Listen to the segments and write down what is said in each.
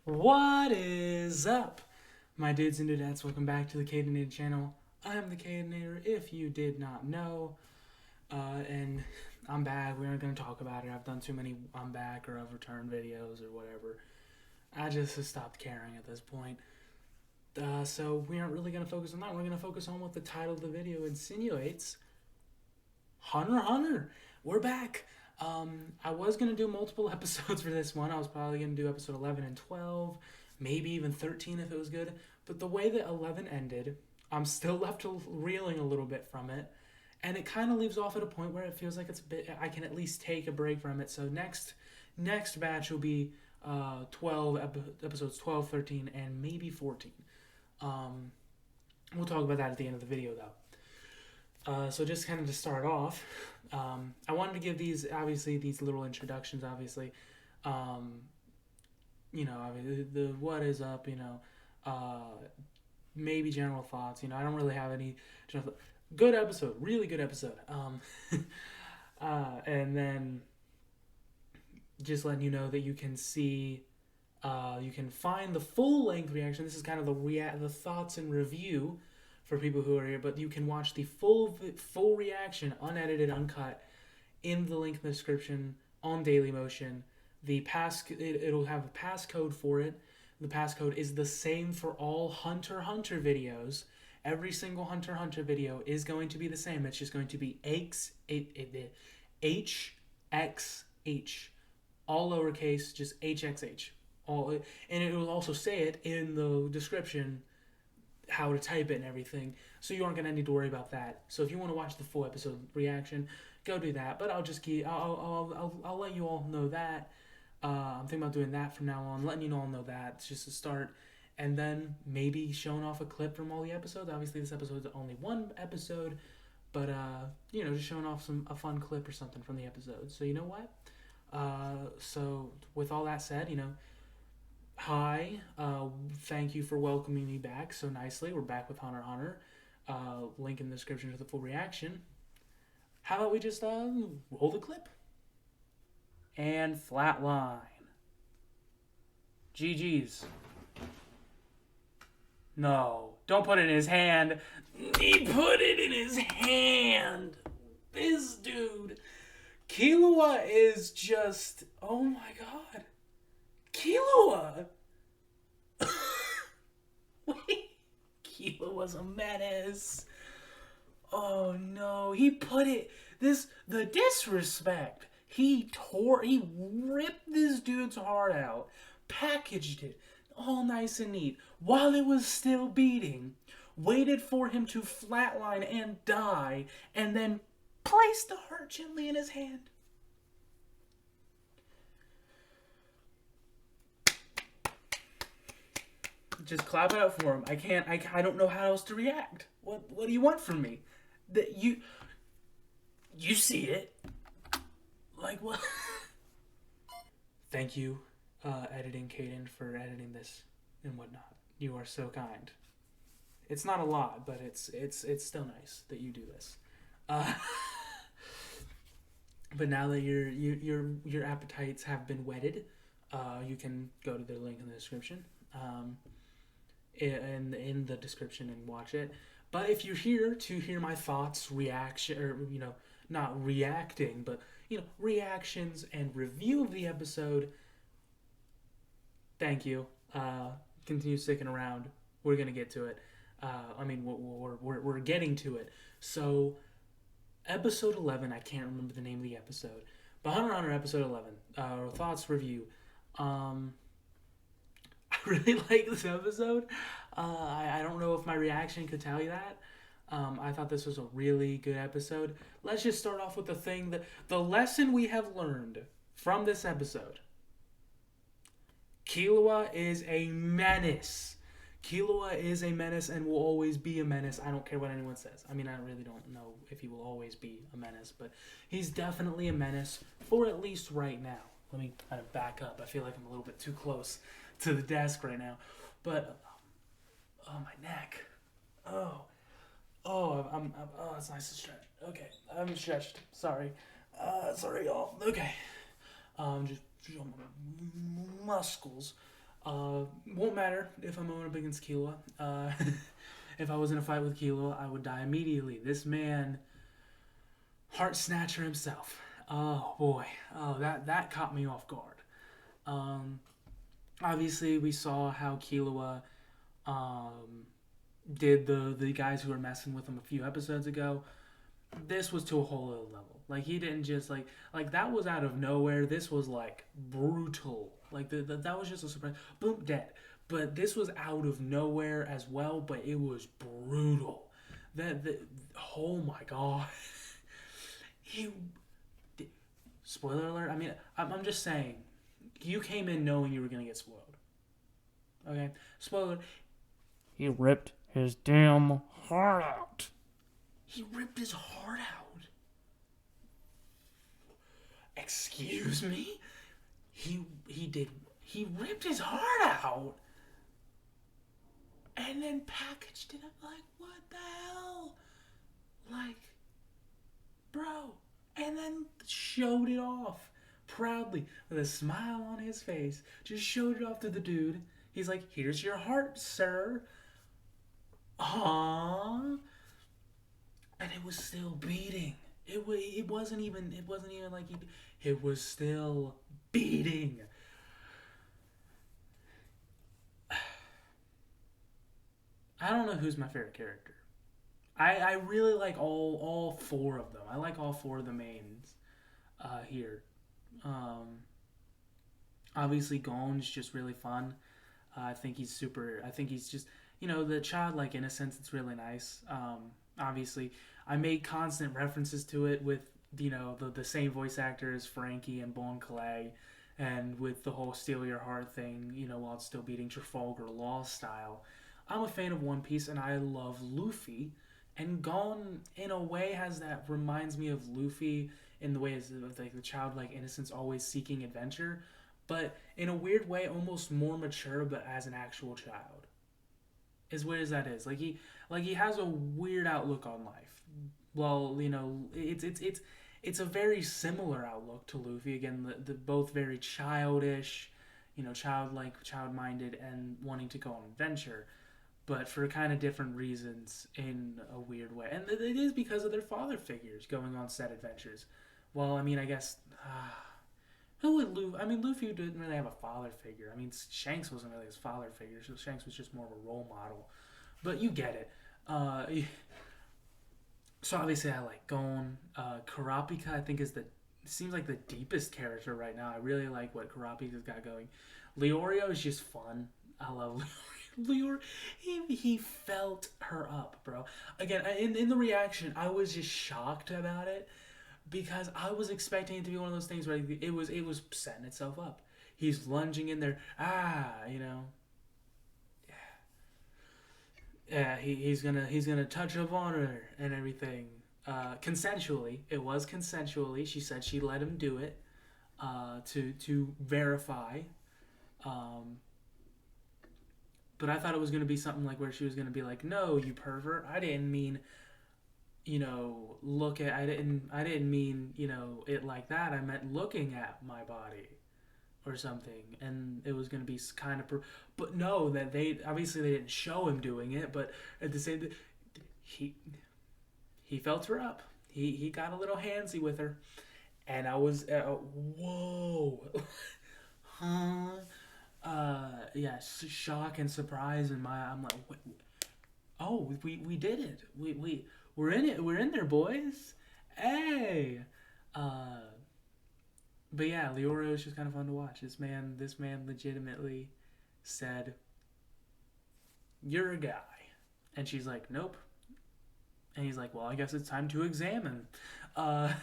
What is up, my dudes and dudettes? Welcome back to the Cadenator channel. I'm the Cadenator, if you did not know. And I'm back. We aren't going to talk about it. I've done too many I'm back or I've returned videos or whatever. I just have stopped caring at this point. So we aren't really going to focus on that. We're going to focus on what the title of the video insinuates. Hunter x Hunter. We're back. I was going to do multiple episodes for this one. I was probably going to do episode 11 and 12, maybe even 13 if it was good. But the way that 11 ended, I'm still left reeling a little bit from it. And it kind of leaves off at a point where it feels like it's a bit, I can at least take a break from it. So next batch will be 12 episodes 12, 13, and maybe 14. We'll talk about that at the end of the video though. So just kind of to start off, I wanted to give these little introductions. Obviously, the what is up. Maybe general thoughts. I don't really have any good episode, really good episode. And then just letting you know that you can see, you can find the full length reaction. This is kind of the thoughts and review for people who are here, but you can watch the full reaction, unedited, uncut, in the link in the description on Dailymotion. It'll have a passcode for it. The passcode is the same for all Hunter x Hunter videos. Every single Hunter x Hunter video is going to be the same. It's just going to be HXH, all lowercase, just HXH. And it will also say it in the description how to type it and everything, so you aren't gonna need to worry about that. So if you want to watch the full episode reaction, go do that. But I'll let you all know that. I'm thinking about doing that from now on, letting you all know that. It's just a start, and then maybe showing off a clip from all the episodes. Obviously, this episode is only one episode, but just showing off a fun clip or something from the episode. So you know what? So with all that said, hi, thank you for welcoming me back so nicely. We're back with Hunter x Hunter. Link in the description to the full reaction. How about we just roll the clip? And flatline. GG's. No, don't put it in his hand. He put it in his hand. This dude. Killua is just, oh my god. Killua! Killua's a menace. Oh no, he put it, the disrespect. He ripped this dude's heart out, packaged it, all nice and neat, while it was still beating, waited for him to flatline and die, and then placed the heart gently in his hand. Just clap it up for him. I don't know how else to react. What do you want from me? That you see it. Like what? Thank you, editing Caden, for editing this and whatnot. You are so kind. It's not a lot, but it's still nice that you do this. But now that your appetites have been whetted, you can go to the link in the description. In the description and watch it. But if you're here to hear my thoughts, reaction, or not reacting, but reactions and review of the episode, thank you. Continue sticking around. We're gonna get to it. We're getting to it. So, episode 11. I can't remember the name of the episode, but Hunter x Hunter episode 11. Thoughts review. I really like this episode. I don't know if my reaction could tell you that. I thought this was a really good episode. Let's just start off with the lesson we have learned from this episode. Killua is a menace. Killua is a menace and will always be a menace. I don't care what anyone says. I really don't know if he will always be a menace, but he's definitely a menace for at least right now. Let me kind of back up. I feel like I'm a little bit too close to the desk right now, but my neck. It's nice to stretch. Okay, I'm stretched. Sorry, y'all. Okay, just muscles. Won't matter if I'm going up against Killua. If I was in a fight with Killua, I would die immediately. This man, heart snatcher himself. Oh boy, oh that caught me off guard. Um, Obviously we saw how Killua um, did the guys who were messing with him a few episodes ago. This was to a whole other level. Like he didn't just like that was out of nowhere. This was like brutal. Like that was just a surprise. Boom, dead. But this was out of nowhere as well. But it was brutal. That oh my god. He spoiler alert. I mean, I'm just saying. You came in knowing you were gonna get spoiled. Okay, spoiler. He ripped his damn heart out. He ripped his heart out. Excuse me? He did. He ripped his heart out and then packaged it up like, what the hell? Like, bro. And then showed it off proudly with a smile on his face. Just showed it off to the dude. He's like, here's your heart, sir. Aww. And it was still beating. It wasn't even like it was still beating. I don't know who's my favorite character. I really like all four of them. I like all four of the mains here. Um, Obviously, Gon's just really fun. I think he's super. I think he's just the childlike innocence. It's really nice. Obviously, I made constant references to it with the same voice actors Frankie and Bon Calais, and with the whole steal your heart thing. While it's still beating Trafalgar Law style. I'm a fan of One Piece and I love Luffy, and Gon in a way has that reminds me of Luffy in the way of like the childlike innocence, always seeking adventure, but in a weird way, almost more mature, but as an actual child. As weird as that is, like he has a weird outlook on life. Well, it's a very similar outlook to Luffy. Again, the both very childish, childlike, child-minded, and wanting to go on adventure, but for kind of different reasons in a weird way. And it is because of their father figures going on said adventures. Well, I mean, I guess. Who would Luffy? I mean, Luffy didn't really have a father figure. I mean, Shanks wasn't really his father figure, so Shanks was just more of a role model. But you get it. So obviously, I like Gon. Karapika, I think, seems like the deepest character right now. I really like what Karapika's got going. Leorio is just fun. I love Leorio. He felt her up, bro. Again, in the reaction, I was just shocked about it because I was expecting it to be one of those things where it was setting itself up. He's lunging in there, yeah. He's gonna touch upon her and everything, consensually. It was consensually. She said she let him do it, to verify. Um, but I thought it was gonna be something like where she was gonna be like, "No, you pervert! I didn't mean look at I didn't mean it like that. I meant looking at my body or something." And it was going to be kind of but no, that they obviously they didn't show him doing it, but at the same he he felt her up. He got a little handsy with her, and I was whoa. Huh. Yeah, shock and surprise in my I'm like, wait, oh, we did it. We're in it. We're in there, boys. Hey. Uh, but yeah, Leorio is just kind of fun to watch. This man legitimately said, "You're a guy," and she's like, "Nope." And he's like, "Well, I guess it's time to examine." Uh,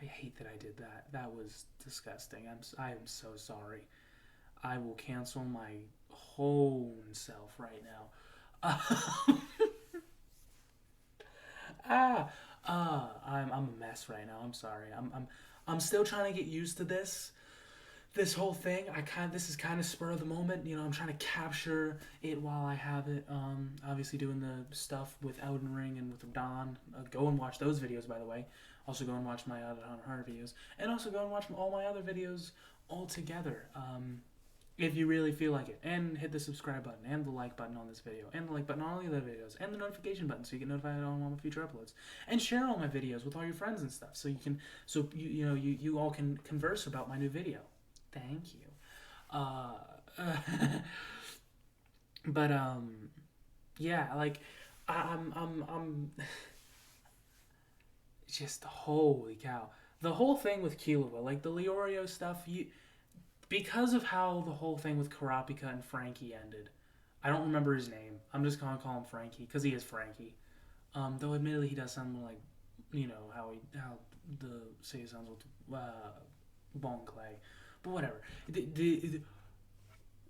I hate that I did that. That was disgusting. I am so sorry. I will cancel my whole self right now. ah, I'm a mess right now. I'm sorry. I'm still trying to get used to this. this whole thing, this is kind of spur of the moment. I'm trying to capture it while I have it. Obviously doing the stuff with Elden Ring and with Don. Go and watch those videos, by the way. Also go and watch my other Hunter videos, and also go and watch all my other videos all together. If you really feel like it, and hit the subscribe button and the like button on this video, and the like button on all the other videos, and the notification button so you get notified on all my future uploads, and share all my videos with all your friends and stuff, so you all can converse about my new video. Thank you. But yeah, like I'm just holy cow. The whole thing with Killua, like the Leorio stuff, because of how the whole thing with Karapika and Frankie ended. I don't remember his name. I'm just gonna call him Frankie because he is Frankie. Though admittedly he does sound like, how the say sounds with Bone Clay, but whatever.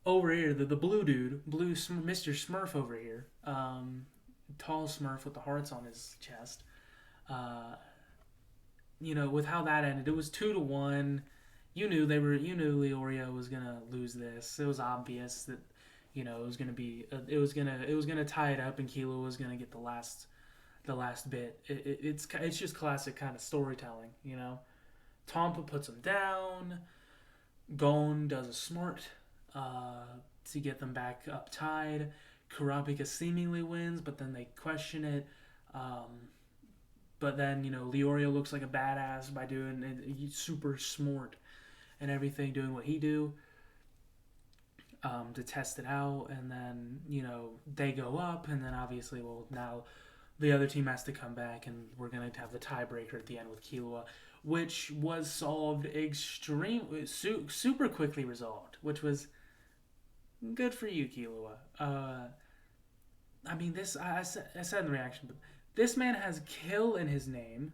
Over here, the blue dude, Mr. Smurf over here, tall Smurf with the hearts on his chest. With how that ended, it was 2-1. You knew Leorio was gonna lose this. It was obvious that, it was gonna tie it up, and Killua was gonna get the last bit. It's just classic kind of storytelling, Tompa puts him down. Gon does a smart to get them back up tied. Kurapika seemingly wins, but then they question it. But then, Leorio looks like a badass by doing it. He's super smart and everything, doing what he do to test it out. And then, they go up, and then obviously, now the other team has to come back, and we're going to have the tiebreaker at the end with Killua, which was solved super quickly resolved, which was good for you, Killua. I said in the reaction, but this man has kill in his name.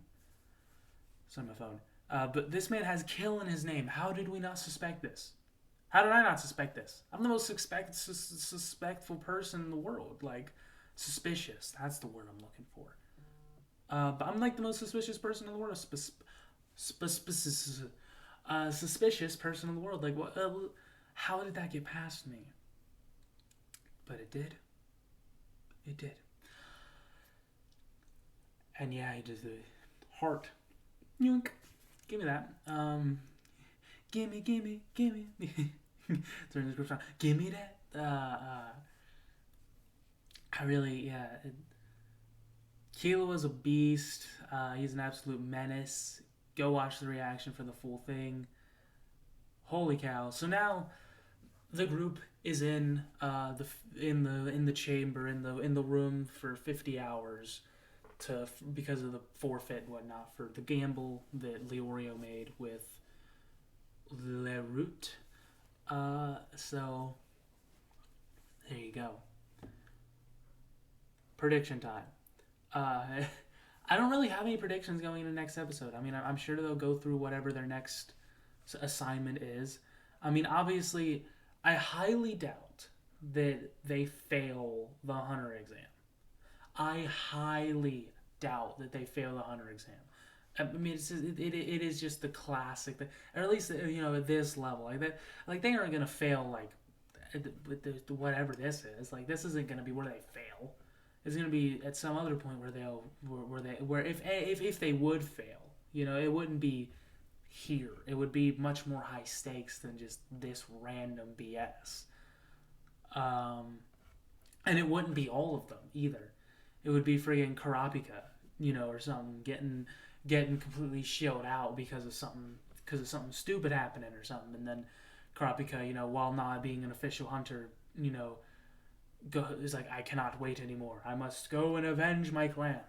It's on my phone. But this man has kill in his name. How did we not suspect this? How did I not suspect this? I'm the most suspectful person in the world. Like, suspicious. That's the word I'm looking for. But I'm like the most suspicious person in the world. Suspicious person in the world. Like, what? How did that get past me? But it did. It did. And yeah, he does the heart. Yoink. Give me that. Gimme. Turn this group on. Give me that. Killua's a beast. He's an absolute menace. Go watch the reaction for the full thing. Holy cow! So now the group is in the chamber in the room for 50 hours because of the forfeit and whatnot for the gamble that Leorio made with Leroot. So there you go. Prediction time. I don't really have any predictions going into next episode. I mean, I'm sure they'll go through whatever their next assignment is. I mean, obviously, I highly doubt that they fail the Hunter exam. I highly doubt that they fail the Hunter exam. I mean, it is just the classic, or at least at this level, like that. Like they aren't gonna fail with whatever this is. Like this isn't gonna be where they fail. It's gonna be at some other point where if they would fail, it wouldn't be here. It would be much more high stakes than just this random BS. And it wouldn't be all of them either. It would be friggin' Karapika, or something getting completely shelled out because of something stupid happening or something, and then Karapika, while not being an official hunter, is like, I cannot wait anymore. I must go and avenge my clan.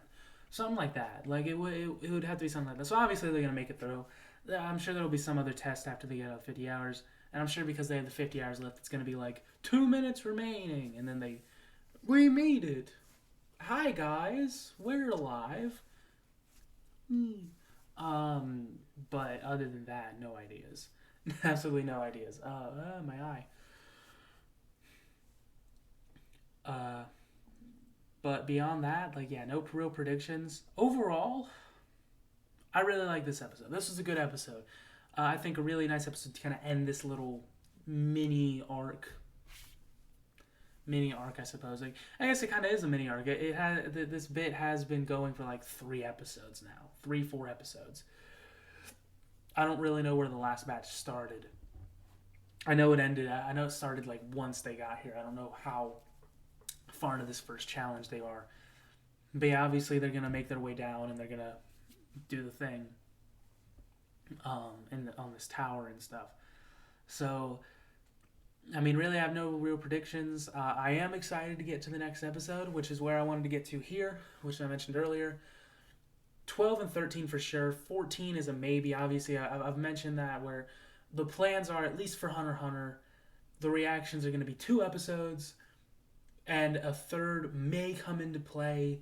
Something like that. Like it would have to be something like that. So obviously they're gonna make it through. I'm sure there'll be some other test after they get out 50 hours, and I'm sure because they have the 50 hours left, it's gonna be like 2 minutes remaining, and then we made it. Hi guys, we're alive. But other than that, no ideas. Absolutely no ideas. My eye. But beyond that, no real predictions. Overall, I really like this episode. This was a good episode. I think a really nice episode to kind of end this little mini arc. Mini arc, I suppose. Like, I guess it kind of is a mini arc. It has this bit has been going for like 3 episodes now, 4 episodes. I don't really know where the last batch started. I know it ended. I know it started like once they got here. I don't know how far into this first challenge they are. But yeah, obviously they're gonna make their way down and they're gonna do the thing. On this tower and stuff. So, I mean, really, I have no real predictions. I am excited to get to the next episode, which is where I wanted to get to here, which I mentioned earlier. 12 and 13 for sure. 14 is a maybe. Obviously, I've mentioned that where the plans are, at least for Hunter x Hunter, the reactions are going to be 2 episodes, and a third may come into play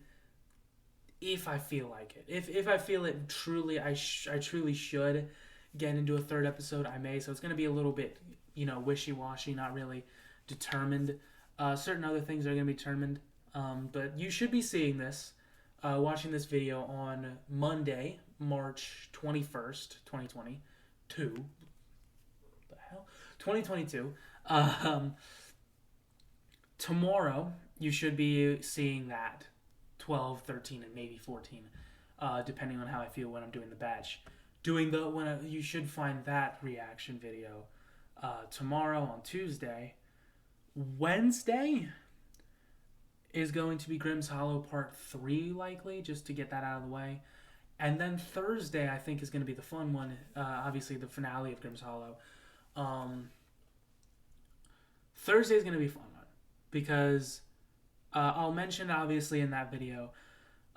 if I feel like it. If I feel it truly, I truly should get into a 3rd episode, I may. So it's going to be a little bit, wishy-washy, not really determined. Certain other things are going to be determined. But you should be seeing this, watching this video on Monday, March 21st, 2022. What the hell? 2022. Tomorrow, you should be seeing that. 12, 13, and maybe 14, depending on how I feel when I'm doing the batch. You should find that reaction video tomorrow on Tuesday. Wednesday is going to be Grimm's Hollow Part 3, likely, just to get that out of the way. And then Thursday, I think, is going to be the fun one. Obviously, the finale of Grimm's Hollow. Thursday is going to be a fun one because I'll mention, obviously, in that video.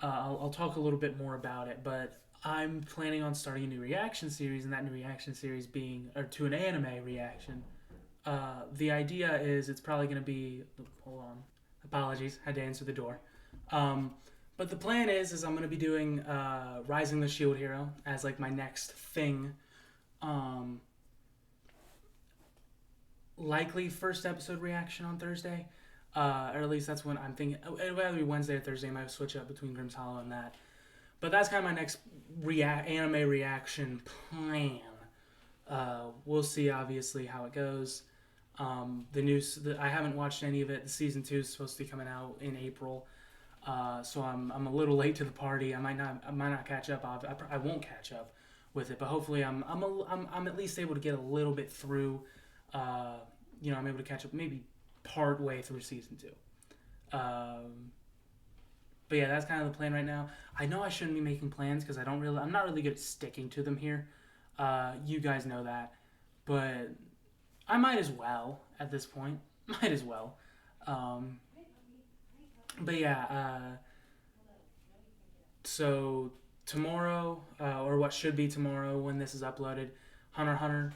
I'll talk a little bit more about it, but I'm planning on starting a new reaction series, and that new reaction series being to an anime reaction. The idea is it's probably going to be... Hold on. Apologies. Had to answer the door. But the plan is I'm going to be doing Rising the Shield Hero as like my next thing. Likely first episode reaction on Thursday. Or at least that's when I'm thinking. It would either be Wednesday or Thursday. I might switch up between Grimm's Hollow and that. But that's kind of my next anime reaction plan. We'll see, obviously, how it goes. I haven't watched any of it. The season 2 is supposed to be coming out in April. So I'm a little late to the party. I might not catch up. I won't catch up with it, but hopefully I'm at least able to get a little bit through. I'm able to catch up maybe part way through season 2. But yeah, that's kind of the plan right now. I know I shouldn't be making plans because I'm not really good at sticking to them here. You guys know that, but I might as well at this point. Might as well. But yeah, so tomorrow, or what should be tomorrow when this is uploaded, Hunter x Hunter,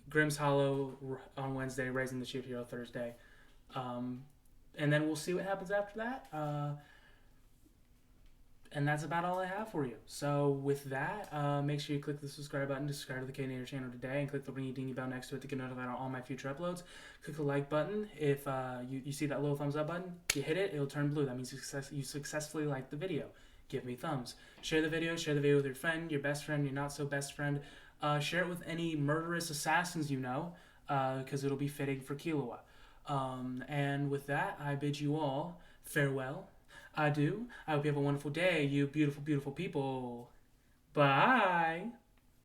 Grimm's Hollow on Wednesday, Raising the Shield Hero Thursday. And then we'll see what happens after that. And that's about all I have for you. So with that, make sure you click the subscribe button to subscribe to the K-Nator channel today, and click the ringy dingy bell next to it to get notified on all my future uploads. Click the like button. If you see that little thumbs up button, you hit it, it'll turn blue. That means you successfully liked the video. Give me thumbs. Share the video with your friend, your best friend, your not so best friend. Share it with any murderous assassins you know, because it'll be fitting for Killua. And with that, I bid you all farewell. Adieu. I hope you have a wonderful day, you beautiful, beautiful people. Bye.